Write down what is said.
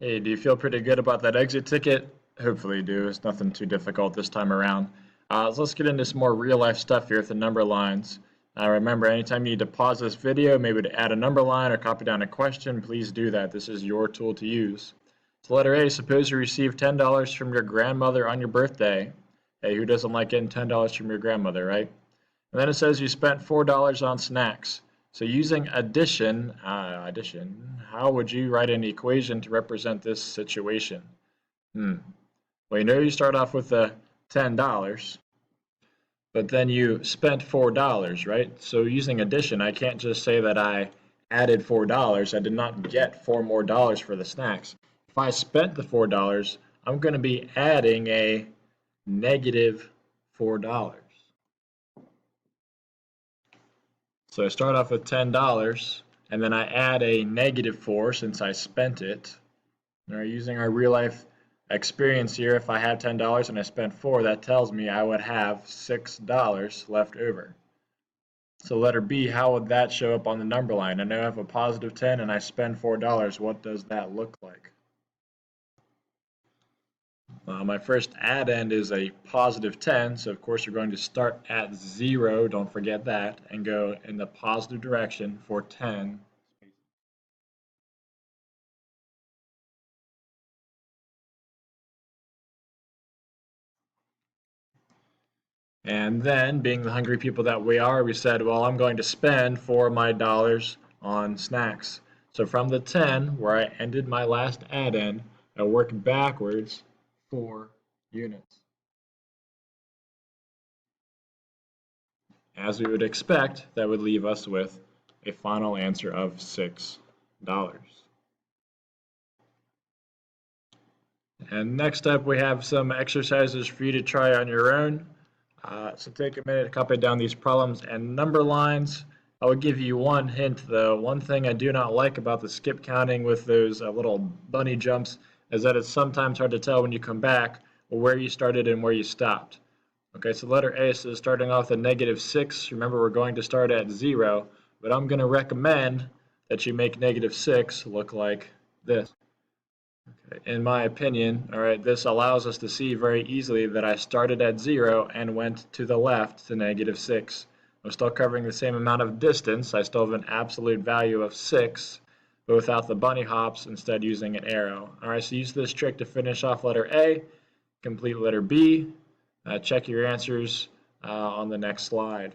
Hey, do you feel pretty good about that exit ticket? Hopefully you do. It's nothing too difficult this time around. So let's get into some more real life stuff here with the number lines. Remember, anytime you need to pause this video, maybe to add a number line or copy down a question, please do that. This is your tool to use. So letter A, suppose you receive $10 from your grandmother on your birthday. Hey, who doesn't like getting $10 from your grandmother, right? And then it says you spent $4 on snacks. So using addition, how would you write an equation to represent this situation? Well, you know you start off with the $10, but then you spent $4, right? So using addition, I can't just say that I added $4. I did not get $4 more dollars for the snacks. If I spent the $4, I'm going to be adding a negative $4. So I start off with $10 and then I add a negative 4 since I spent it. Now using our real life experience here, if I had $10 and I spent 4, that tells me I would have $6 left over. So letter B, how would that show up on the number line? I know I have a positive 10 and I spend $4. What does that look like? My first add end is a positive 10, so of course you're going to start at 0, don't forget that, and go in the positive direction for 10. And then, being the hungry people that we are, we said, well, I'm going to spend 4 of my dollars on snacks. So from the 10, where I ended my last add end, I work backwards 4 units. As we would expect, that would leave us with a final answer of $6. And next up, we have some exercises for you to try on your own. So take a minute to copy down these problems and number lines. I will give you one hint though. One thing I do not like about the skip counting with those little bunny jumps is that it's sometimes hard to tell when you come back where you started and where you stopped. Okay, so letter A says starting off at -6. Remember, we're going to start at 0, but I'm going to recommend that you make -6 look like this. Okay, in my opinion, all right, this allows us to see very easily that I started at 0 and went to the left to -6. I'm still covering the same amount of distance. I still have an absolute value of 6, but without the bunny hops, instead using an arrow. All right, so use this trick to finish off letter A, complete letter B. Check your answers on the next slide.